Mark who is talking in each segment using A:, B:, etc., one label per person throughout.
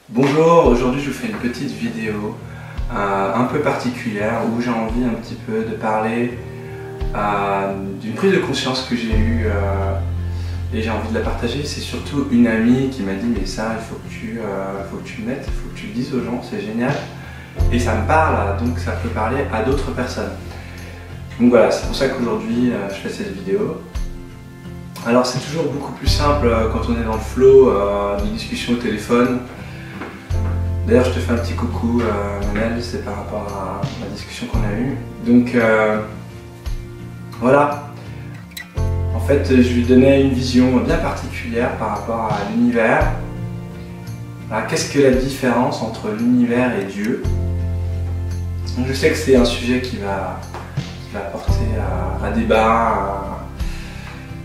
A: Bonjour, aujourd'hui je vous fais une petite vidéo un peu particulière où j'ai envie un petit peu de parler d'une prise de conscience que j'ai eue et j'ai envie de la partager. C'est surtout une amie qui m'a dit mais ça il faut que tu le mettes, il faut que tu le dises aux gens, c'est génial. Et ça me parle, donc ça peut parler à d'autres personnes. Donc voilà, c'est pour ça qu'aujourd'hui je fais cette vidéo. Alors c'est toujours beaucoup plus simple quand on est dans le flow de discussion au téléphone. D'ailleurs je te fais un petit coucou Manel, c'est par rapport à la discussion qu'on a eue. Donc voilà, en fait je lui donnais une vision bien particulière par rapport à l'univers. Qu'est-ce que la différence entre l'univers et Dieu? Donc, je sais que c'est un sujet qui va porter à débat.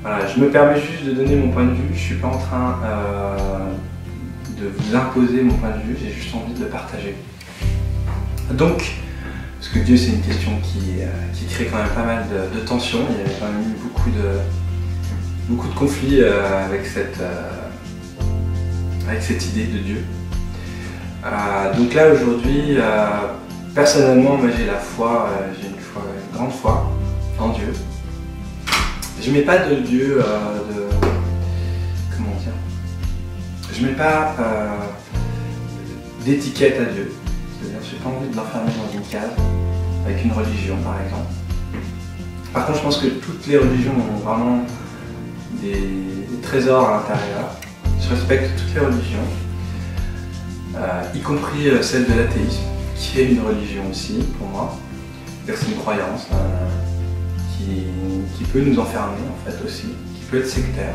A: Voilà, je me permets juste de donner mon point de vue, je ne suis pas en train de vous imposer mon point de vue, j'ai juste envie de le partager. Donc, parce que Dieu c'est une question qui crée quand même pas mal de tensions, il y avait quand même eu beaucoup de conflits avec cette idée de Dieu. Donc là aujourd'hui, personnellement moi j'ai la foi, j'ai une grande foi en Dieu. Je mets pas de Dieu comment dire, je mets pas d'étiquette à Dieu. C'est-à-dire j'ai pas envie de l'enfermer dans une case avec une religion par exemple. Par contre je pense que toutes les religions ont vraiment des trésors à l'intérieur. Je respecte toutes les religions, y compris celle de l'athéisme, qui est une religion aussi pour moi. C'est une croyance qui peut nous enfermer en fait aussi, qui peut être sectaire.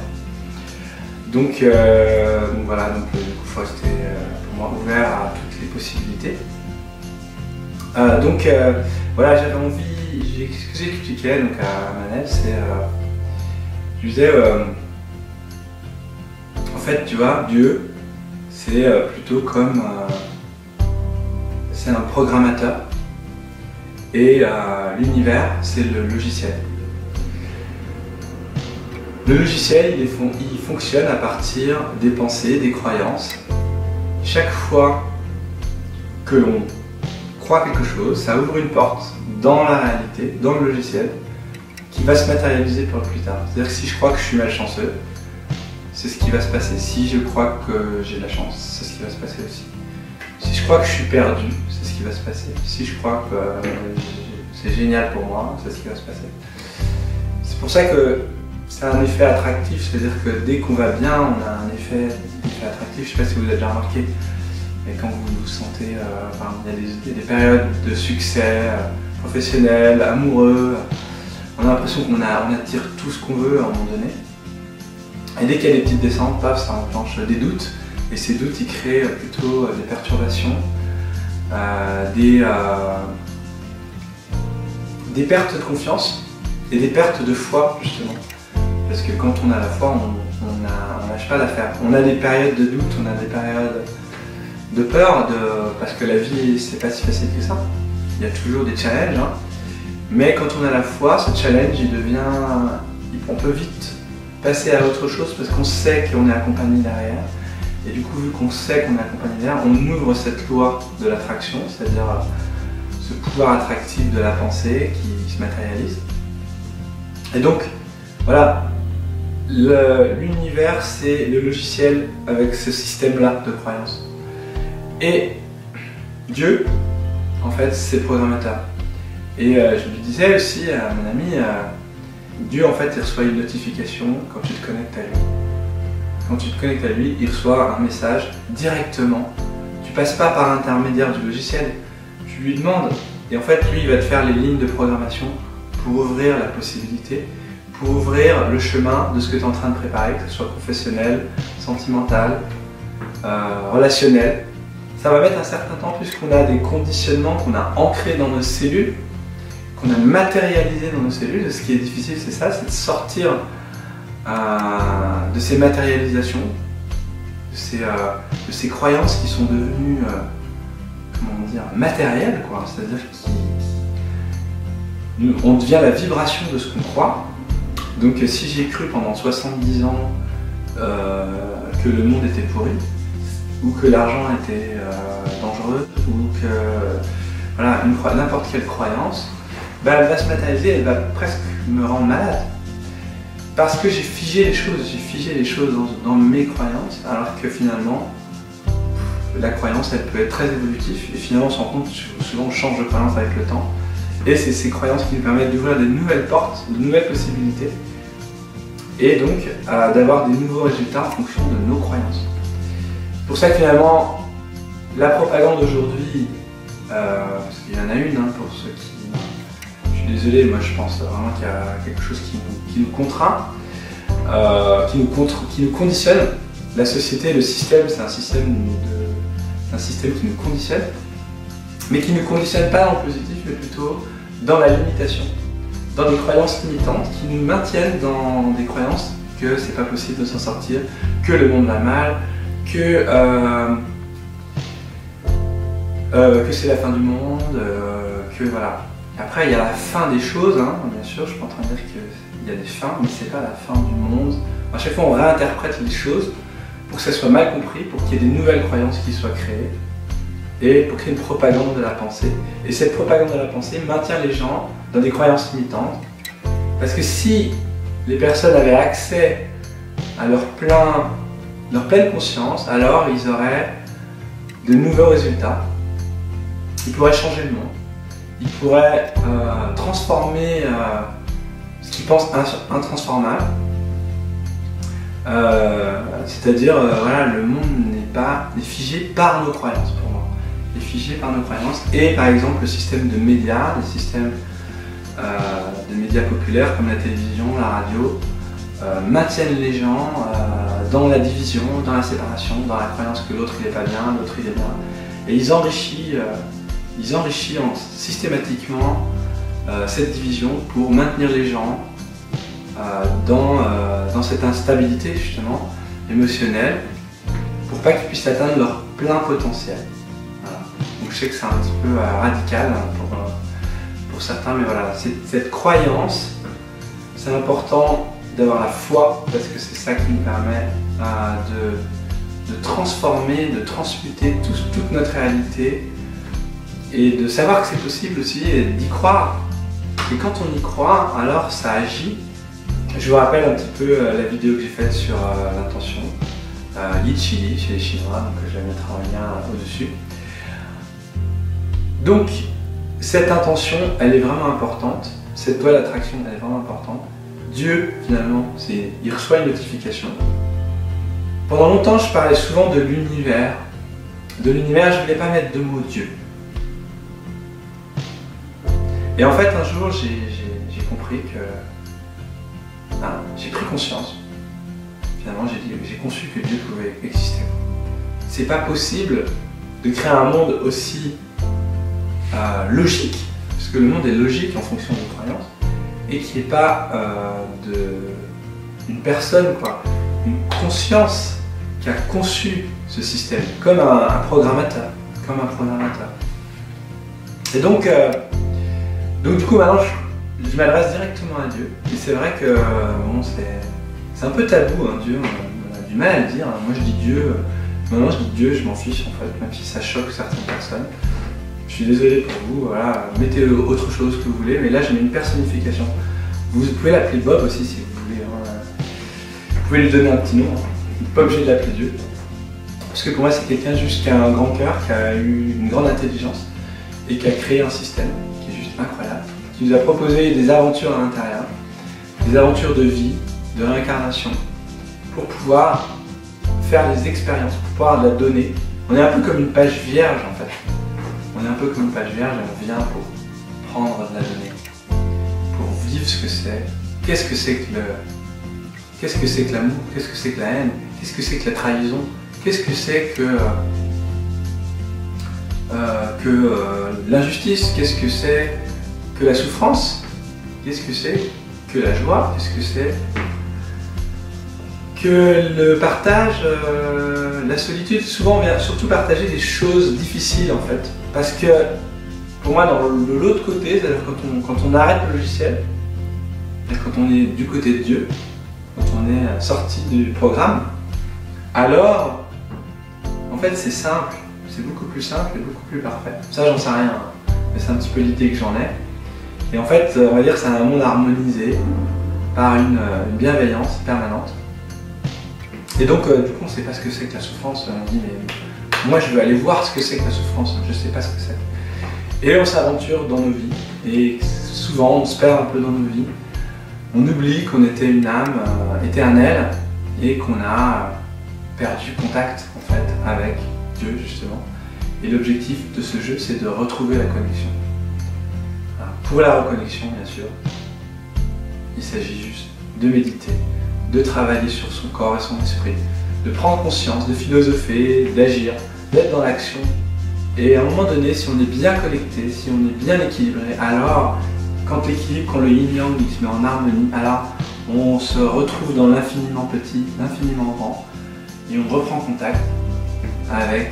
A: Donc voilà, donc du coup il faut rester pour moi ouvert à toutes les possibilités. Voilà, j'avais envie, ce que j'expliquais donc à Manel, c'est je disais en fait tu vois, Dieu c'est plutôt comme c'est un programmateur. Et l'univers, c'est le logiciel. Le logiciel, il fonctionne à partir des pensées, des croyances. Chaque fois que l'on croit quelque chose, ça ouvre une porte dans la réalité, dans le logiciel, qui va se matérialiser pour le plus tard. C'est-à-dire que si je crois que je suis malchanceux, c'est ce qui va se passer. Si je crois que j'ai de la chance, c'est ce qui va se passer aussi. Si je crois que je suis perdu, c'est ce qui va se passer. Si je crois que c'est génial pour moi, c'est ce qui va se passer. C'est pour ça que c'est un effet attractif, c'est-à-dire que dès qu'on va bien, on a un effet attractif. Je ne sais pas si vous avez déjà remarqué, mais quand vous vous sentez, il y a des périodes de succès professionnel, amoureux, on a l'impression qu'on attire tout ce qu'on veut à un moment donné. Et dès qu'il y a des petites descentes, paf, ça enclenche des doutes. Et ces doutes, ils créent plutôt des perturbations, des pertes de confiance et des pertes de foi, justement. Parce que quand on a la foi, on lâche pas l'affaire. On a des périodes de doute, on a des périodes de peur, parce que la vie, c'est pas si facile que ça. Il y a toujours des challenges, hein. Mais quand on a la foi, ce challenge, on peut vite passer à autre chose parce qu'on sait qu'on est accompagné derrière. Et du coup, vu qu'on sait qu'on est accompagné derrière, on ouvre cette loi de l'attraction, c'est-à-dire ce pouvoir attractif de la pensée qui se matérialise. Et donc, voilà, l'univers, c'est le logiciel avec ce système-là de croyance. Et Dieu, en fait, c'est le programmateur. Et je lui disais aussi à mon ami, Dieu, en fait, il reçoit une notification quand tu te connectes à lui. Quand tu te connectes à lui, il reçoit un message directement. Tu passes pas par l'intermédiaire du logiciel. Tu lui demandes, et en fait, lui, il va te faire les lignes de programmation pour ouvrir la possibilité, pour ouvrir le chemin de ce que tu es en train de préparer, que ce soit professionnel, sentimental, relationnel. Ça va mettre un certain temps puisqu'on a des conditionnements qu'on a ancrés dans nos cellules, qu'on a matérialisés dans nos cellules. Ce qui est difficile, c'est ça, c'est de sortir de ces matérialisations, de ces croyances qui sont devenues comment dire, matérielles, quoi. C'est-à-dire qu'on devient la vibration de ce qu'on croit. Donc si j'ai cru pendant 70 ans que le monde était pourri, ou que l'argent était dangereux, ou que voilà, n'importe quelle croyance, ben, elle va se matérialiser, elle va presque me rendre malade. Parce que j'ai figé les choses dans mes croyances, alors que finalement, la croyance, elle peut être très évolutive, et finalement on se rend compte que souvent on change de croyance avec le temps, et c'est ces croyances qui nous permettent d'ouvrir de nouvelles portes, de nouvelles possibilités, et donc d'avoir des nouveaux résultats en fonction de nos croyances. C'est pour ça que finalement, la propagande d'aujourd'hui, parce qu'il y en a une, hein, pour ceux qui... Je suis désolé, moi je pense vraiment qu'il y a quelque chose qui nous contraint, qui nous conditionne. La société, le système, c'est un système qui nous conditionne, mais qui ne nous conditionne pas dans le positif, mais plutôt dans la limitation, dans des croyances limitantes qui nous maintiennent dans des croyances que c'est pas possible de s'en sortir, que le monde va mal, que c'est la fin du monde, que voilà. Après, il y a la fin des choses, hein, bien sûr, je suis pas en train de dire qu'il y a des fins, mais c'est pas la fin du monde. À chaque fois, on réinterprète les choses pour que ça soit mal compris, pour qu'il y ait des nouvelles croyances qui soient créées, et pour créer une propagande de la pensée. Et cette propagande de la pensée maintient les gens dans des croyances limitantes, parce que si les personnes avaient accès à leur pleine conscience, alors ils auraient de nouveaux résultats, ils pourraient changer le monde, ils pourraient transformer ce qu'ils pensent intransformable, c'est-à-dire voilà, le monde n'est figé par nos croyances pour moi, il est figé par nos croyances, et par exemple le système de médias, les systèmes de médias populaires comme la télévision, la radio, maintiennent les gens dans la division, dans la séparation, dans la croyance que l'autre il est pas bien, l'autre il est bien, et ils enrichissent systématiquement cette division pour maintenir les gens dans cette instabilité justement émotionnelle, pour pas qu'ils puissent atteindre leur plein potentiel. Voilà. Donc je sais que c'est un petit peu radical pour certains, mais voilà, cette croyance, c'est important d'avoir la foi, parce que c'est ça qui nous permet de transformer, de transmuter toute notre réalité, et de savoir que c'est possible aussi, et d'y croire. Et quand on y croit, alors ça agit. Je vous rappelle un petit peu la vidéo que j'ai faite sur l'intention, Yi Chili chez les Chinois, donc je vais mettre un lien au-dessus. Donc, cette intention, elle est vraiment importante. Cette loi d'attraction, elle est vraiment importante. Dieu, finalement, il reçoit une notification. Pendant longtemps, je parlais souvent de l'univers. De l'univers, je ne voulais pas mettre de mot Dieu. Et en fait, un jour, j'ai compris que... j'ai pris conscience. Finalement, j'ai conçu que Dieu pouvait exister. C'est pas possible de créer un monde aussi logique, parce que le monde est logique en fonction des croyances, et qui n'est pas une personne, quoi, une conscience qui a conçu ce système, comme un programmateur. Et donc du coup, maintenant, je m'adresse directement à Dieu. Et c'est vrai que bon, c'est un peu tabou, hein, Dieu, on a du mal à le dire. Moi, je dis Dieu, maintenant je dis Dieu, je m'en fiche en fait, même si ça choque certaines personnes. Je suis désolé pour vous, voilà, mettez autre chose que vous voulez, mais là, je mets une personnification. Vous pouvez l'appeler Bob aussi si vous voulez. Hein. Vous pouvez lui donner un petit nom, hein. Vous n'êtes pas obligé de l'appeler Dieu. Parce que pour moi, c'est quelqu'un juste qui a un grand cœur, qui a eu une grande intelligence, et qui a créé un système qui est juste incroyable, qui nous a proposé des aventures à l'intérieur, des aventures de vie, de réincarnation, pour pouvoir faire des expériences, pour pouvoir la donner. On est un peu comme une page vierge en fait. On est un peu comme une page vierge et on vient pour prendre de la donnée, pour vivre ce que c'est. Qu'est-ce que c'est que l'amour? Qu'est-ce que c'est que la haine? Qu'est-ce que c'est que la trahison? Qu'est-ce que c'est que l'injustice? Qu'est-ce que c'est que la souffrance? Qu'est-ce que c'est que la joie? Qu'est-ce que c'est que le partage, la solitude? Souvent on vient surtout partager des choses difficiles en fait. Parce que pour moi, de l'autre côté, c'est-à-dire quand on arrête le logiciel, quand on est du côté de Dieu, quand on est sorti du programme, alors en fait c'est simple, c'est beaucoup plus simple et beaucoup plus parfait. Ça j'en sais rien, hein, mais c'est un petit peu l'idée que j'en ai. Et en fait, on va dire que c'est un monde harmonisé par une bienveillance permanente. Et donc, du coup, on ne sait pas ce que c'est que la souffrance. On dit, mais moi, je veux aller voir ce que c'est que la souffrance. Je ne sais pas ce que c'est. Et on s'aventure dans nos vies. Et souvent, on se perd un peu dans nos vies. On oublie qu'on était une âme éternelle et qu'on a perdu contact, en fait, avec Dieu, justement. Et l'objectif de ce jeu, c'est de retrouver la connexion. Pour la reconnexion, bien sûr, il s'agit juste de méditer, de travailler sur son corps et son esprit, de prendre conscience, de philosopher, d'agir, d'être dans l'action. Et à un moment donné, si on est bien connecté, si on est bien équilibré, alors quand l'équilibre, quand le yin-yang se met en harmonie, alors on se retrouve dans l'infiniment petit, l'infiniment grand, et on reprend contact avec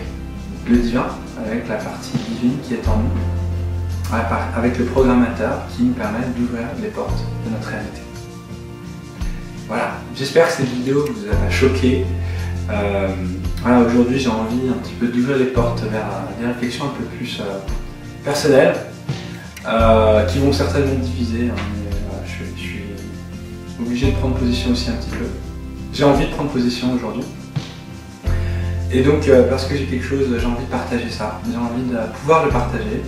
A: le divin, avec la partie divine qui est en nous, avec le programmateur qui nous permet d'ouvrir les portes de notre réalité. Voilà, j'espère que cette vidéo vous a choqué. Voilà, aujourd'hui j'ai envie un petit peu d'ouvrir les portes vers des réflexions un peu plus personnelles, qui vont certainement diviser, hein, mais je suis obligé de prendre position aussi un petit peu. J'ai envie de prendre position aujourd'hui. Et donc, parce que j'ai quelque chose, j'ai envie de partager ça. J'ai envie de pouvoir le partager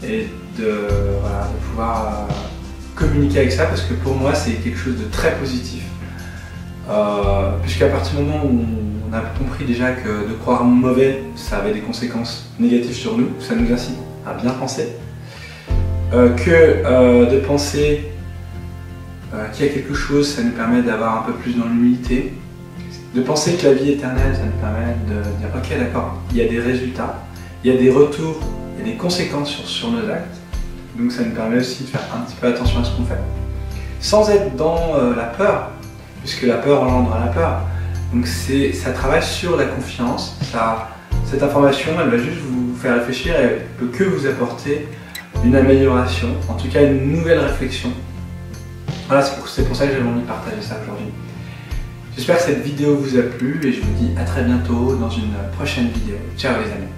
A: et voilà, de pouvoir communiquer avec ça, parce que pour moi c'est quelque chose de très positif. Puisqu'à partir du moment où on a compris déjà que de croire mauvais, ça avait des conséquences négatives sur nous, ça nous incite à bien penser, de penser qu'il y a quelque chose, ça nous permet d'avoir un peu plus dans l'humilité, de penser que la vie éternelle, ça nous permet de dire ok d'accord, il y a des résultats, il y a des retours, il y a des conséquences sur nos actes, donc ça nous permet aussi de faire un petit peu attention à ce qu'on fait, sans être dans la peur, puisque la peur engendre la peur. Donc ça travaille sur la confiance, cette information elle va juste vous faire réfléchir et elle peut que vous apporter une amélioration, en tout cas une nouvelle réflexion. Voilà, c'est pour ça que j'avais envie de partager ça aujourd'hui. J'espère que cette vidéo vous a plu et je vous dis à très bientôt dans une prochaine vidéo. Ciao les amis.